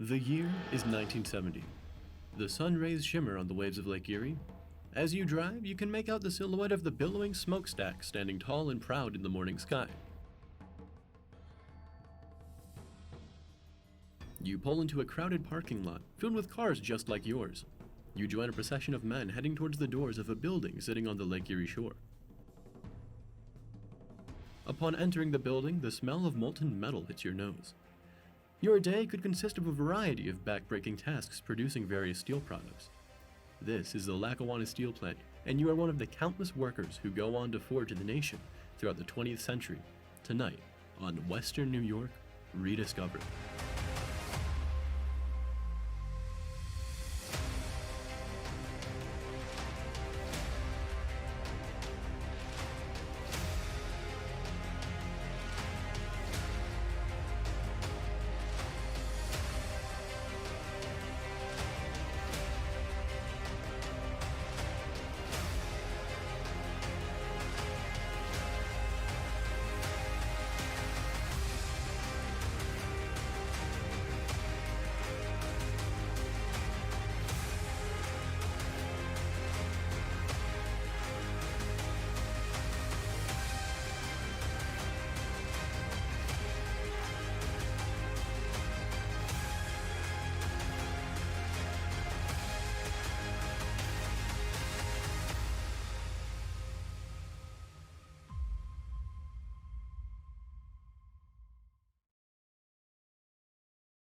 The year is 1970. The sun rays shimmer on the waves of Lake Erie. As you drive, you can make out the silhouette of the billowing smokestack standing tall and proud in the morning sky. You pull into a crowded parking lot filled with cars just like yours. You join a procession of men heading towards the doors of a building sitting on the Lake Erie shore. Upon entering the building, the smell of molten metal hits your nose. Your day could consist of a variety of back-breaking tasks producing various steel products. This is the Lackawanna Steel Plant, and you are one of the countless workers who go on to forge the nation throughout the 20th century, tonight on Western New York Rediscovered.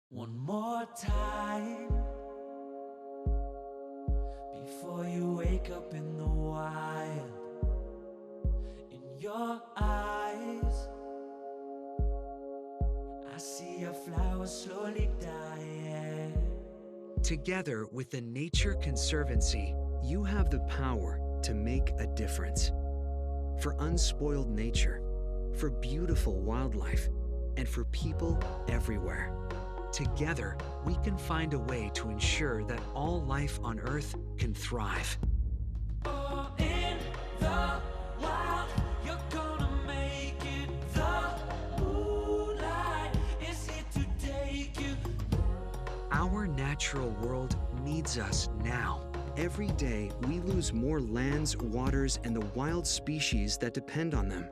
One more time before you wake up in the wild. In your eyes, I see a flower slowly dying. Together with the Nature Conservancy, you have the power to make a difference. For unspoiled nature, for beautiful wildlife, and for people everywhere. Together, we can find a way to ensure that all life on Earth can thrive. Oh, in the wild, you're gonna make it. The moonlight is here to take you. Our natural world needs us now. Every day, we lose more lands, waters, and the wild species that depend on them.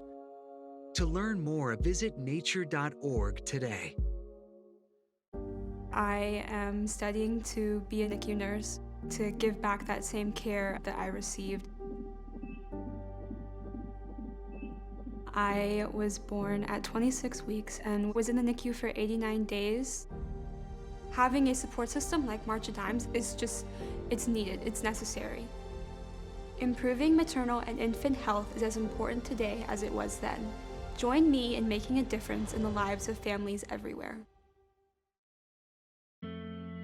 To learn more, visit nature.org today. I am studying to be a NICU nurse, to give back that same care that I received. I was born at 26 weeks and was in the NICU for 89 days. Having a support system like March of Dimes is it's needed, it's necessary. Improving maternal and infant health is as important today as it was then. Join me in making a difference in the lives of families everywhere.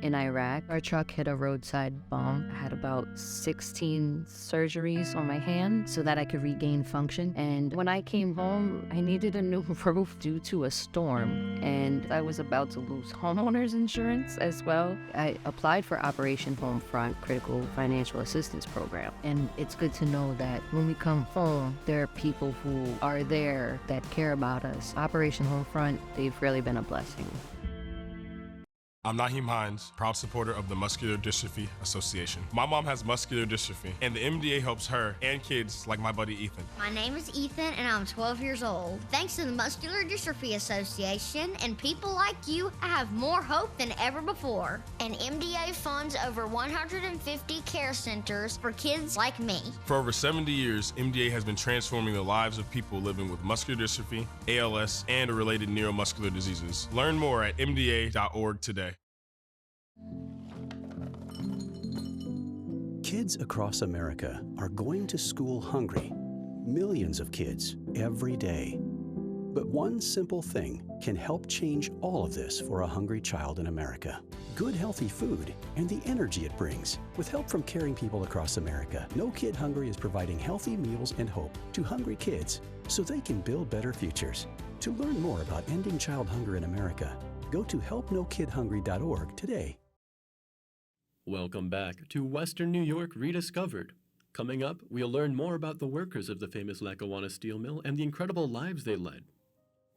In Iraq, our truck hit a roadside bomb. I had about 16 surgeries on my hand so that I could regain function. And when I came home, I needed a new roof due to a storm. And I was about to lose homeowners insurance as well. I applied for Operation Homefront Critical Financial Assistance Program. And it's good to know that when we come home, there are people who are there that care about us. Operation Homefront, they've really been a blessing. I'm Naheem Hines, proud supporter of the Muscular Dystrophy Association. My mom has muscular dystrophy, and the MDA helps her and kids like my buddy Ethan. My name is Ethan, and I'm 12 years old. Thanks to the Muscular Dystrophy Association and people like you, I have more hope than ever before. And MDA funds over 150 care centers for kids like me. For over 70 years, MDA has been transforming the lives of people living with muscular dystrophy, ALS, and related neuromuscular diseases. Learn more at mda.org today. Kids across America are going to school hungry. Millions of kids every day. But one simple thing can help change all of this for a hungry child in America. Good healthy food and the energy it brings. With help from caring people across America, No Kid Hungry is providing healthy meals and hope to hungry kids so they can build better futures. To learn more about ending child hunger in America, go to helpnokidhungry.org today. Welcome back to Western New York Rediscovered. Coming up, we'll learn more about the workers of the famous Lackawanna Steel Mill and the incredible lives they led.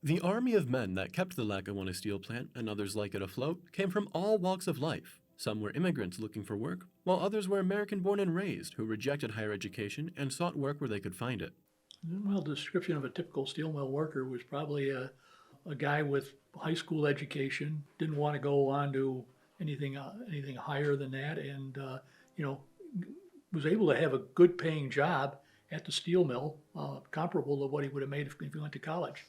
The army of men that kept the Lackawanna steel plant and others like it afloat came from all walks of life. Some were immigrants looking for work, while others were American-born and raised who rejected higher education and sought work where they could find it. Well, the description of a typical steel mill worker was probably a guy with high school education, didn't want to go on to anything higher than that, and was able to have a good paying job at the steel mill, comparable to what he would have made if he went to college.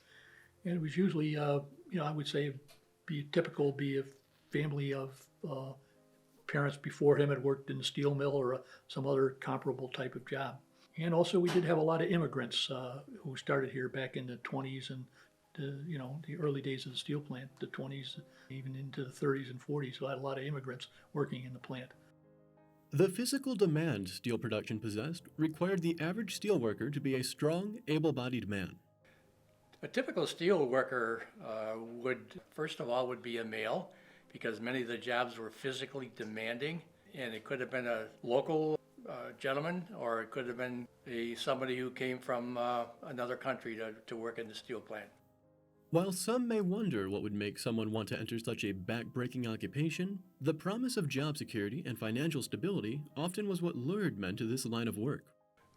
And it was usually, I would say, be a family of parents before him had worked in the steel mill or some other comparable type of job. And also we did have a lot of immigrants who started here back in the 20s and the early days of the steel plant, the 20s, even into the 30s and 40s. So I had a lot of immigrants working in the plant. The physical demand steel production possessed required the average steel worker to be a strong, able-bodied man. A typical steel worker would be a male, because many of the jobs were physically demanding, and it could have been a local gentleman, or it could have been somebody who came from another country to work in the steel plant. While some may wonder what would make someone want to enter such a back-breaking occupation, the promise of job security and financial stability often was what lured men to this line of work.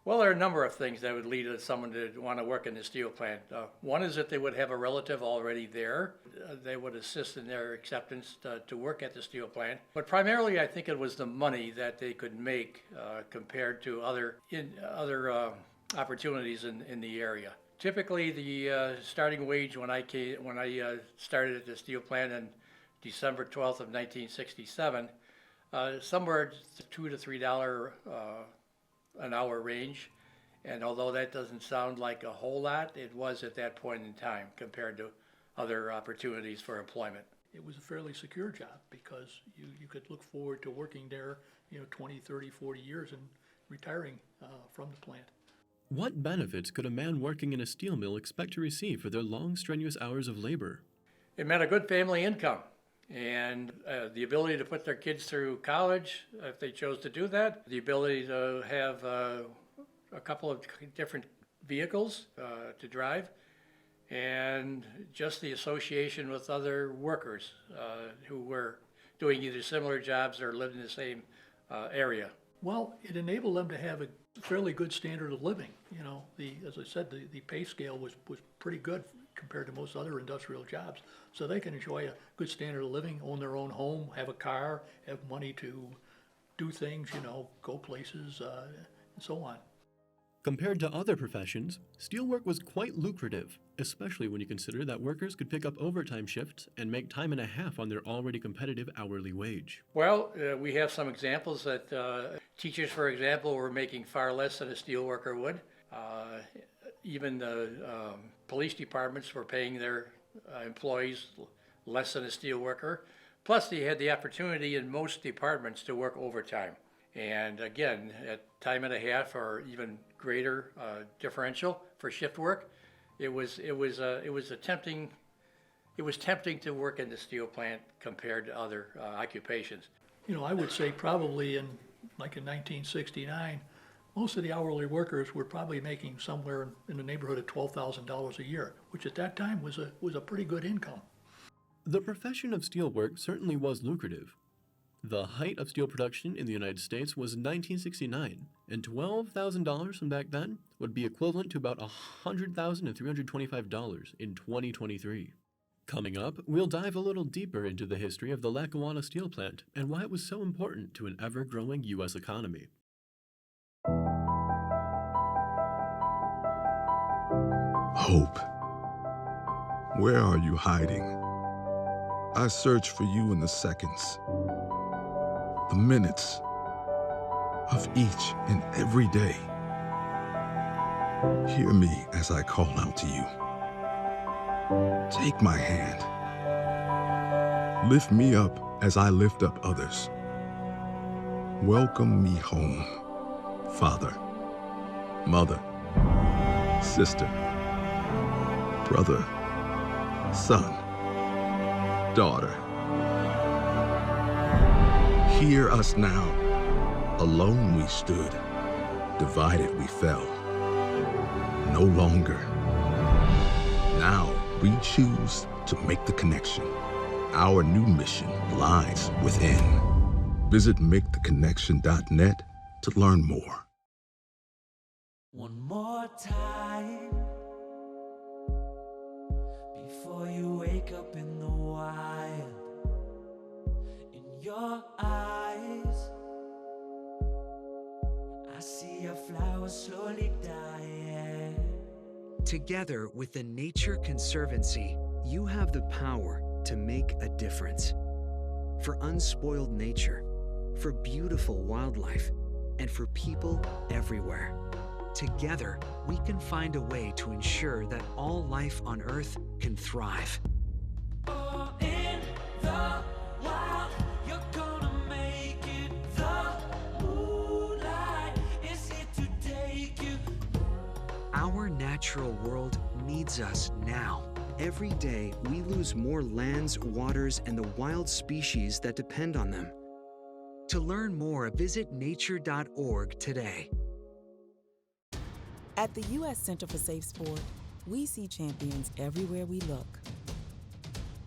Well, there are a number of things that would lead someone to want to work in the steel plant. One is that they would have a relative already there. They would assist in their acceptance to work at the steel plant. But primarily, I think it was the money that they could make compared to other opportunities in the area. Typically, the starting wage when I started at the steel plant in December 12th of 1967, somewhere $2 to $3 an hour range, and although that doesn't sound like a whole lot, it was at that point in time compared to other opportunities for employment. It was a fairly secure job because you could look forward to working there 20, 30, 40 years and retiring from the plant. What benefits could a man working in a steel mill expect to receive for their long, strenuous hours of labor? It meant a good family income and the ability to put their kids through college if they chose to do that, the ability to have a couple of different vehicles to drive, and just the association with other workers who were doing either similar jobs or lived in the same area. Well, it enabled them to have a fairly good standard of living. As I said, the pay scale was pretty good compared to most other industrial jobs. So they can enjoy a good standard of living, own their own home, have a car, have money to do things, go places, and so on. Compared to other professions, steelwork was quite lucrative, especially when you consider that workers could pick up overtime shifts and make time and a half on their already competitive hourly wage. Well, we have some examples that teachers, for example, were making far less than a steelworker would. Even the police departments were paying their employees less than a steelworker. Plus, they had the opportunity in most departments to work overtime. And again, at time and a half or even greater differential for shift work, it was tempting to work in the steel plant compared to other occupations. I would say probably in 1969, most of the hourly workers were probably making somewhere in the neighborhood of $12,000 a year, which at that time was a pretty good income. The profession of steelwork certainly was lucrative. The height of steel production in the United States was 1969, and $12,000 from back then would be equivalent to about $100,325 in 2023. Coming up, we'll dive a little deeper into the history of the Lackawanna steel plant and why it was so important to an ever-growing U.S. economy. Hope, where are you hiding? I search for you in the seconds, the minutes of each and every day. Hear me as I call out to you. Take my hand. Lift me up as I lift up others. Welcome me home, Father, Mother, Sister, Brother, Son, Daughter. Hear us now. Alone we stood, divided we fell. No longer. Now we choose to make the connection. Our new mission lies within. Visit maketheconnection.net to learn more. One more time before you wake up in the wild. In your eyes, I see a flower slowly dying. Together with the Nature Conservancy, you have the power to make a difference. For unspoiled nature, for beautiful wildlife, and for people everywhere. Together, we can find a way to ensure that all life on Earth can thrive. Oh, in the wild, you're gonna make it. The moonlight is here to take you. Our natural world needs us now. Every day, we lose more lands, waters, and the wild species that depend on them. To learn more, visit nature.org today. At the U.S. Center for Safe Sport, we see champions everywhere we look.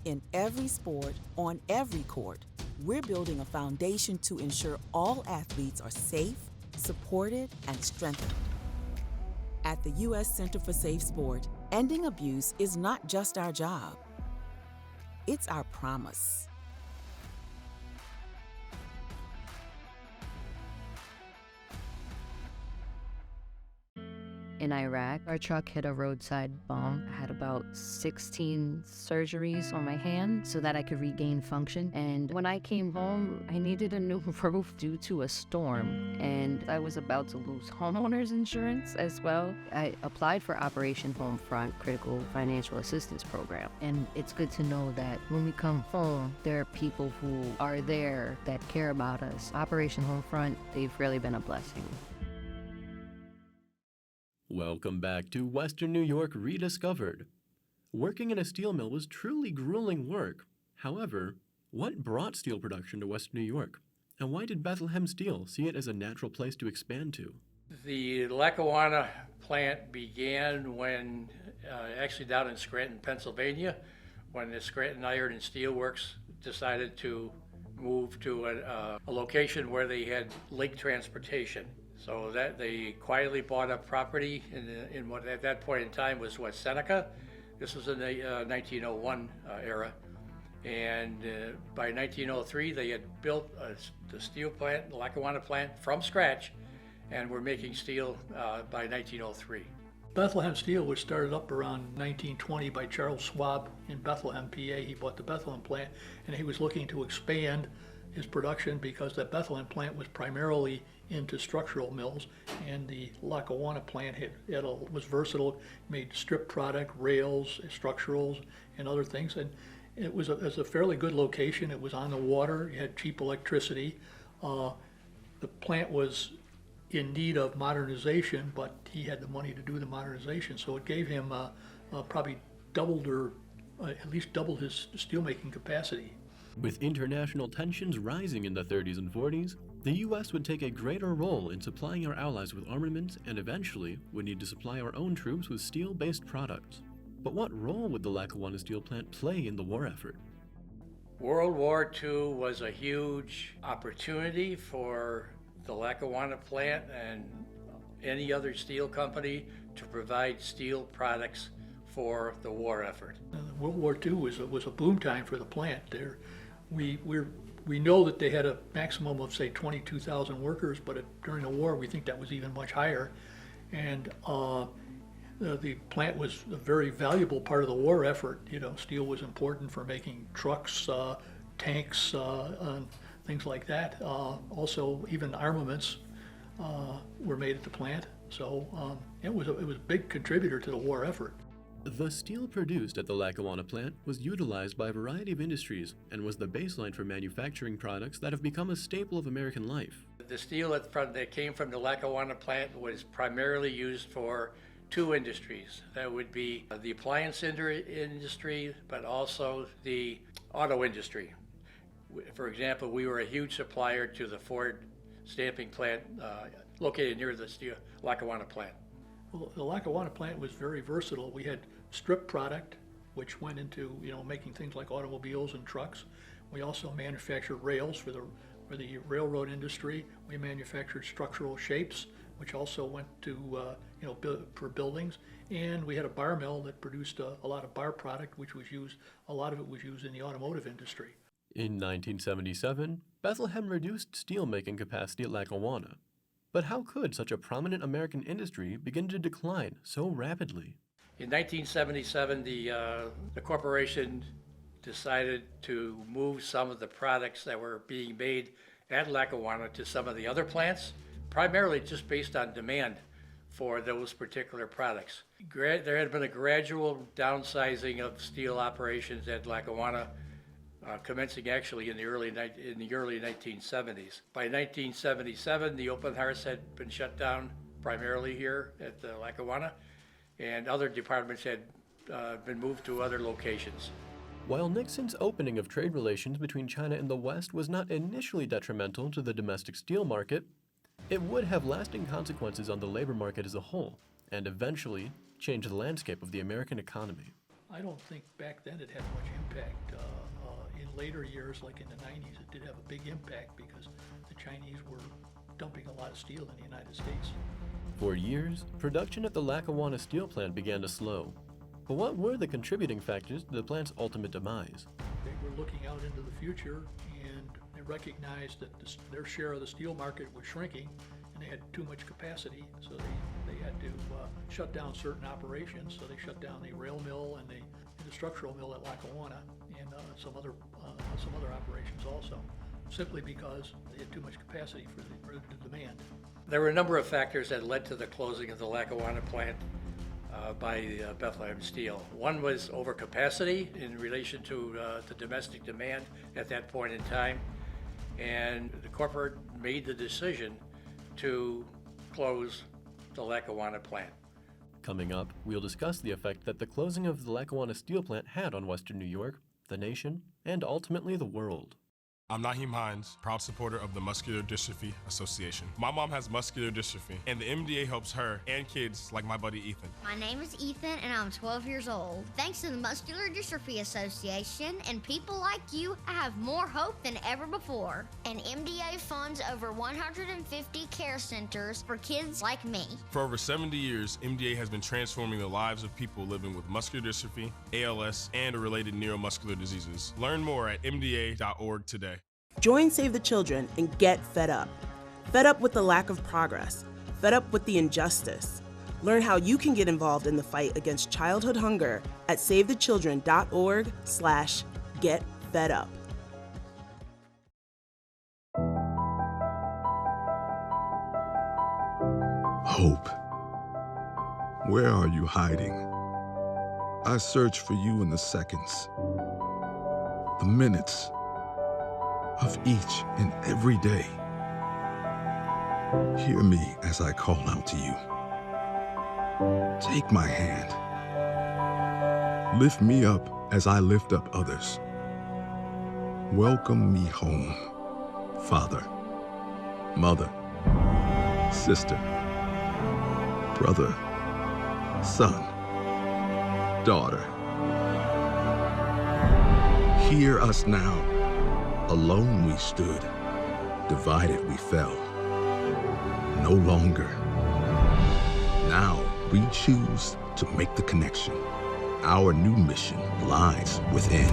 In every sport, on every court, we're building a foundation to ensure all athletes are safe, supported, and strengthened. At the U.S. Center for Safe Sport, ending abuse is not just our job, it's our promise. In Iraq, our truck hit a roadside bomb. I had about 16 surgeries on my hand so that I could regain function. And when I came home, I needed a new roof due to a storm. And I was about to lose homeowners insurance as well. I applied for Operation Homefront Critical Financial Assistance Program. And it's good to know that when we come home, there are people who are there that care about us. Operation Homefront, they've really been a blessing. Welcome back to Western New York Rediscovered. Working in a steel mill was truly grueling work. However, what brought steel production to Western New York? And why did Bethlehem Steel see it as a natural place to expand to? The Lackawanna plant began when, actually down in Scranton, Pennsylvania, when the Scranton Iron and Steel Works decided to move to a location where they had lake transportation. So that they quietly bought up property in what at that point in time was Seneca. This was in the 1901 era. And by 1903, they had built the steel plant, the Lackawanna plant, from scratch, and were making steel by 1903. Bethlehem Steel was started up around 1920 by Charles Schwab in Bethlehem, PA. He bought the Bethlehem plant, and he was looking to expand his production because the Bethlehem plant was primarily into structural mills, and the Lackawanna plant was versatile, made strip product, rails, structurals, and other things. And it was a fairly good location. It was on the water. You had cheap electricity. The plant was in need of modernization, but he had the money to do the modernization, so it gave him probably doubled or at least doubled his steelmaking capacity. With international tensions rising in the 30s and 40s, the U.S. would take a greater role in supplying our allies with armaments and eventually would need to supply our own troops with steel-based products. But what role would the Lackawanna steel plant play in the war effort? World War II was a huge opportunity for the Lackawanna plant and any other steel company to provide steel products for the war effort. World War II was a boom time for the plant. We know that they had a maximum of, say, 22,000 workers, but during the war we think that was even much higher. And the plant was a very valuable part of the war effort. You know, steel was important for making trucks, tanks, and things like that. Also, even armaments were made at the plant. So it was a big contributor to the war effort. The steel produced at the Lackawanna plant was utilized by a variety of industries and was the baseline for manufacturing products that have become a staple of American life. The steel that came from the Lackawanna plant was primarily used for two industries. That would be the appliance industry, but also the auto industry. For example, we were a huge supplier to the Ford stamping plant located near the Lackawanna plant. Well, the Lackawanna plant was very versatile. We had strip product, which went into, making things like automobiles and trucks. We also manufactured rails for the railroad industry. We manufactured structural shapes, which also went to, for buildings. And we had a bar mill that produced a lot of bar product, which was used, a lot of it was used in the automotive industry. In 1977, Bethlehem reduced steelmaking capacity at Lackawanna. But how could such a prominent American industry begin to decline so rapidly? In 1977, the corporation decided to move some of the products that were being made at Lackawanna to some of the other plants, primarily just based on demand for those particular products. There had been a gradual downsizing of steel operations at Lackawanna, commencing actually in the early 1970s. By 1977, the open hearths had been shut down primarily here at Lackawanna, and other departments had been moved to other locations. While Nixon's opening of trade relations between China and the West was not initially detrimental to the domestic steel market, it would have lasting consequences on the labor market as a whole, and eventually change the landscape of the American economy. I don't think back then it had much impact. In later years, like in the 90s, it did have a big impact because the Chinese were dumping a lot of steel in the United States. For years, production at the Lackawanna steel plant began to slow. But what were the contributing factors to the plant's ultimate demise? They were looking out into the future, and they recognized that their share of the steel market was shrinking, and they had too much capacity, so they had to shut down certain operations. So they shut down the rail mill and the structural mill at Lackawanna, and some other operations also, simply because they had too much capacity for the demand. There were a number of factors that led to the closing of the Lackawanna plant by Bethlehem Steel. One was overcapacity in relation to the domestic demand at that point in time, and the corporate made the decision to close the Lackawanna plant. Coming up, we'll discuss the effect that the closing of the Lackawanna steel plant had on Western New York, the nation, and ultimately the world. I'm Naheem Hines, proud supporter of the Muscular Dystrophy Association. My mom has muscular dystrophy, and the MDA helps her and kids like my buddy Ethan. My name is Ethan, and I'm 12 years old. Thanks to the Muscular Dystrophy Association and people like you, I have more hope than ever before. And MDA funds over 150 care centers for kids like me. For over 70 years, MDA has been transforming the lives of people living with muscular dystrophy, ALS, and related neuromuscular diseases. Learn more at mda.org today. Join Save the Children and get fed up. Fed up with the lack of progress. Fed up with the injustice. Learn how you can get involved in the fight against childhood hunger at savethechildren.org/getfedup. Hope. Where are you hiding? I search for you in the seconds, the minutes of each and every day. Hear me as I call out to you. Take my hand. Lift me up as I lift up others. Welcome me home, father, mother, sister, brother, son, daughter. Hear us now. Alone we stood, divided we fell. No longer. Now we choose to make the connection. Our new mission lies within.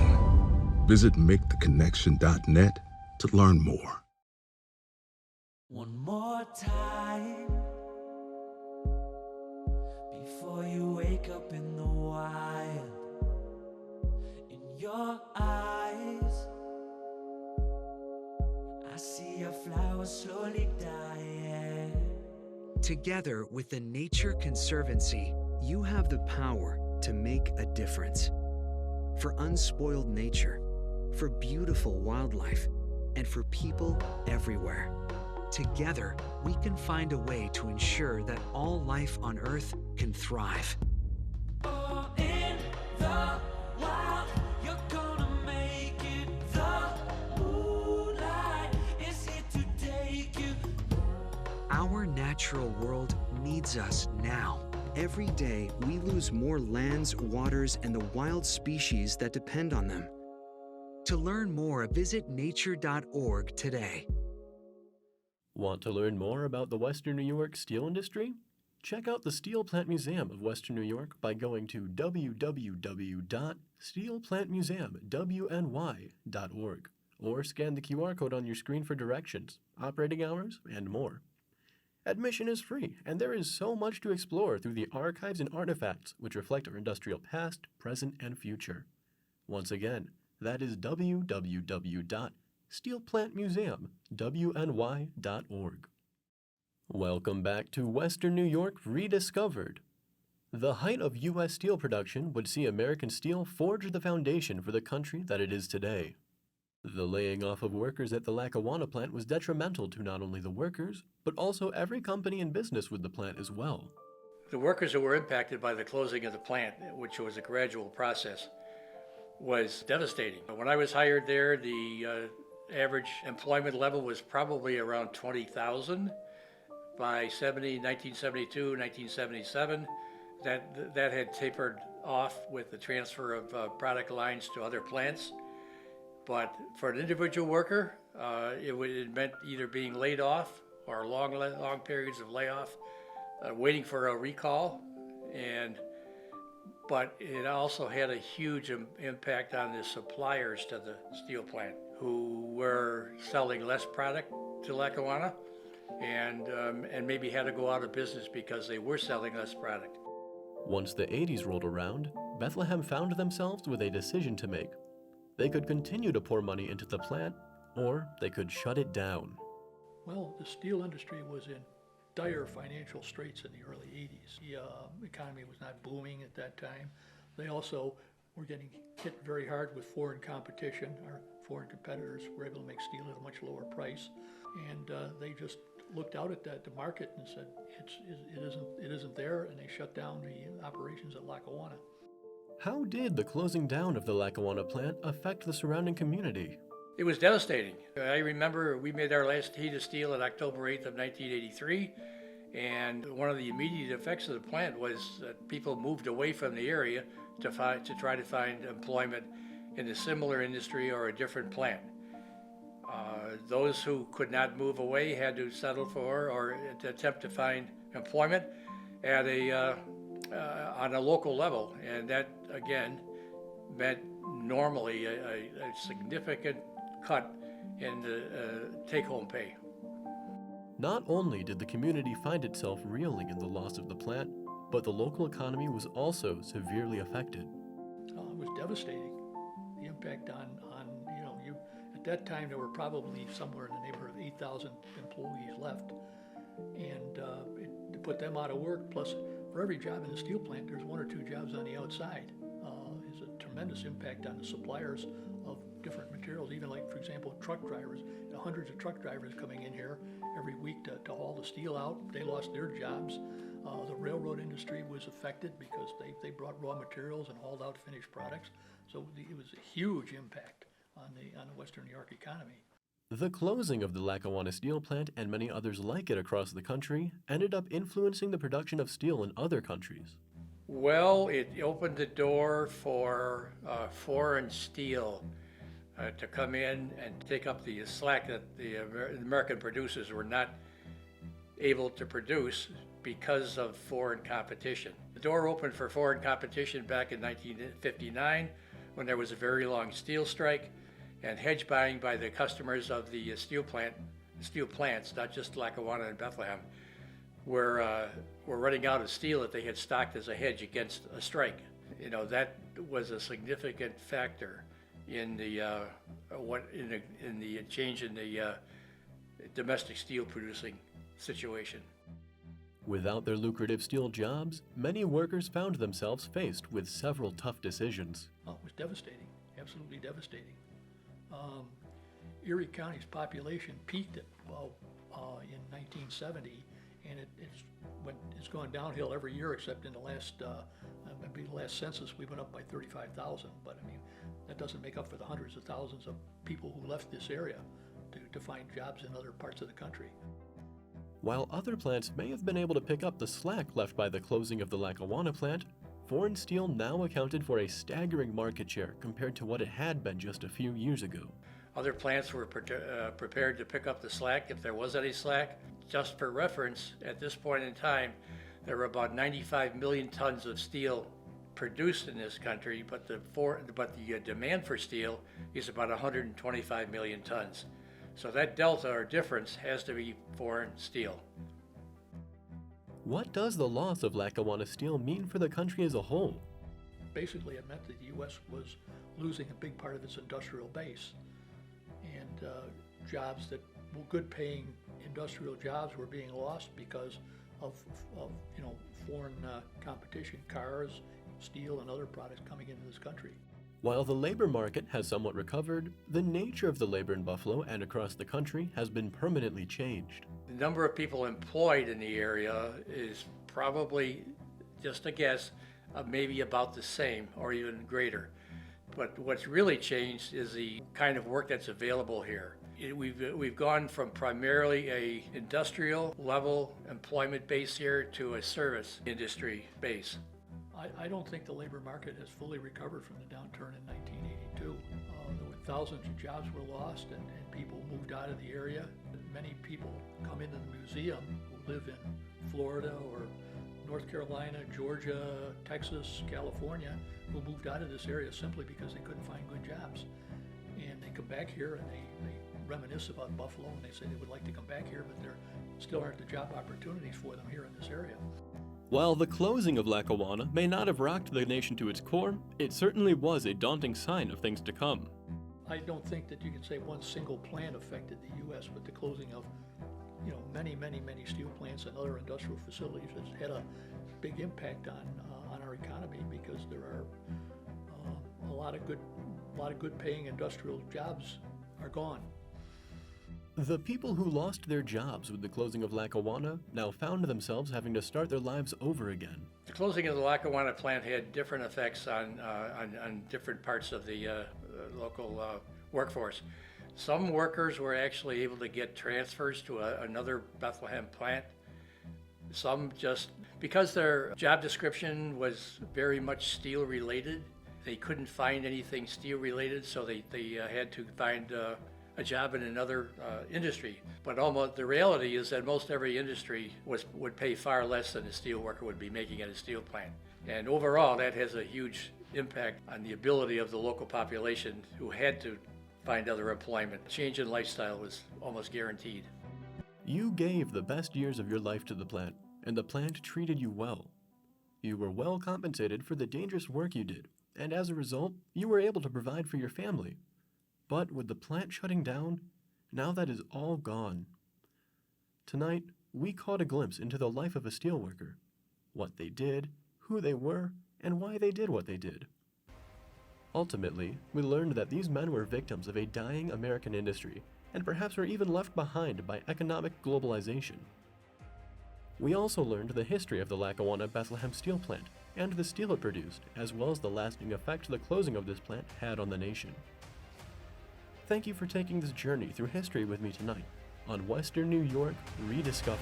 Visit maketheconnection.net to learn more. One more time before you wake up in the wild. In your eyes, I see a flower slowly dying. Together with the Nature Conservancy, you have the power to make a difference. For unspoiled nature, for beautiful wildlife, and for people everywhere. Together, we can find a way to ensure that all life on Earth can thrive. In the wild, you're gonna make it. The moonlight is here to take you. Our natural world needs us now. every day we lose more lands, waters, and the wild species that depend on them. To learn more, visit nature.org today. Want to learn more about the Western New York steel industry? Check out the Steel Plant Museum of Western New York by going to www.steelplantmuseumwny.org or scan the QR code on your screen for directions, operating hours, and more. Admission is free, and there is so much to explore through the archives and artifacts which reflect our industrial past, present, and future. Once again, that is www.steelplantmuseumwny.org. Welcome back to Western New York Rediscovered. The height of U.S. steel production would see American steel forge the foundation for the country that it is today. The laying off of workers at the Lackawanna plant was detrimental to not only the workers, but also every company in business with the plant as well. The workers who were impacted by the closing of the plant, which was a gradual process, was devastating. When I was hired there, the average employment level was probably around 20,000. By 1972, 1977, that had tapered off with the transfer of product lines to other plants. But for an individual worker, it meant either being laid off or long periods of layoff, waiting for a recall, but it also had a huge impact on the suppliers to the steel plant, who were selling less product to Lackawanna and maybe had to go out of business because they were selling less product. Once the 80s rolled around, Bethlehem found themselves with a decision to make. They could continue to pour money into the plant, or they could shut it down. Well, the steel industry was in dire financial straits in the early 80s. The economy was not booming at that time. They also were getting hit very hard with foreign competition. Our foreign competitors were able to make steel at a much lower price, and they just looked out at the market and said, it isn't there, and they shut down the operations at Lackawanna. How did the closing down of the Lackawanna plant affect the surrounding community? It was devastating. I remember we made our last heat of steel on October 8th of 1983, and one of the immediate effects of the plant was that people moved away from the area to try to find employment in a similar industry or a different plant. Those who could not move away had to settle for or attempt to find employment at on a local level, and that again meant normally a significant cut in the take-home pay. Not only did the community find itself reeling in the loss of the plant, but the local economy was also severely affected. It was devastating. The impact on at that time there were probably somewhere in the neighborhood of 8,000 employees left, and to put them out of work, plus for every job in the steel plant, there's one or two jobs on the outside. It's a tremendous impact on the suppliers of different materials, even like, for example, truck drivers. Hundreds of truck drivers coming in here every week to haul the steel out. They lost their jobs. The railroad industry was affected because they brought raw materials and hauled out finished products. So it was a huge impact on the Western New York economy. The closing of the Lackawanna steel plant and many others like it across the country ended up influencing the production of steel in other countries. Well, it opened the door for foreign steel to come in and take up the slack that the American producers were not able to produce because of foreign competition. The door opened for foreign competition back in 1959 when there was a very long steel strike, and hedge buying by the customers of the steel plants, not just Lackawanna and Bethlehem, were running out of steel that they had stocked as a hedge against a strike. That was a significant factor in the change in the domestic steel producing situation. Without their lucrative steel jobs, many workers found themselves faced with several tough decisions. Oh, it was devastating, absolutely devastating. Erie County's population peaked in 1970, and it's gone downhill every year except in the last census we went up by 35,000. But I mean, that doesn't make up for the hundreds of thousands of people who left this area to find jobs in other parts of the country. While other plants may have been able to pick up the slack left by the closing of the Lackawanna plant, foreign steel now accounted for a staggering market share compared to what it had been just a few years ago. Other plants were prepared to pick up the slack if there was any slack. Just for reference, at this point in time, there were about 95 million tons of steel produced in this country, but the demand for steel is about 125 million tons. So that delta or difference has to be foreign steel. What does the loss of Lackawanna steel mean for the country as a whole? Basically, it meant that the U.S. was losing a big part of its industrial base, and jobs that were good-paying industrial jobs were being lost because of foreign competition, cars, steel, and other products coming into this country. While the labor market has somewhat recovered, the nature of the labor in Buffalo and across the country has been permanently changed. The number of people employed in the area is probably, just a guess, maybe about the same or even greater. But what's really changed is the kind of work that's available here. We've gone from primarily a industrial level employment base here to a service industry base. I don't think the labor market has fully recovered from the downturn in 1982. There were thousands of jobs were lost and people moved out of the area. Many people come into the museum who live in Florida or North Carolina, Georgia, Texas, California, who moved out of this area simply because they couldn't find good jobs. And they come back here and they reminisce about Buffalo and they say they would like to come back here, but there still aren't the job opportunities for them here in this area. While the closing of Lackawanna may not have rocked the nation to its core, it certainly was a daunting sign of things to come. I don't think that you can say one single plant affected the U.S., but the closing of many steel plants and other industrial facilities has had a big impact on our economy because there are a lot of good paying industrial jobs are gone. The people who lost their jobs with the closing of Lackawanna now found themselves having to start their lives over again. The closing of the Lackawanna plant had different effects on different parts of the local workforce. Some workers were actually able to get transfers to another Bethlehem plant. Some just, because their job description was very much steel related, they couldn't find anything steel related, so they had to find a job in another industry. But almost the reality is that most every industry would pay far less than a steel worker would be making at a steel plant. And overall, that has a huge impact on the ability of the local population who had to find other employment. Change in lifestyle was almost guaranteed. You gave the best years of your life to the plant, and the plant treated you well. You were well compensated for the dangerous work you did, and as a result, you were able to provide for your family. But with the plant shutting down, now that is all gone. Tonight, we caught a glimpse into the life of a steelworker, what they did, who they were, and why they did what they did. Ultimately, we learned that these men were victims of a dying American industry, and perhaps were even left behind by economic globalization. We also learned the history of the Lackawanna Bethlehem steel plant, and the steel it produced, as well as the lasting effect the closing of this plant had on the nation. Thank you for taking this journey through history with me tonight on Western New York Rediscovered.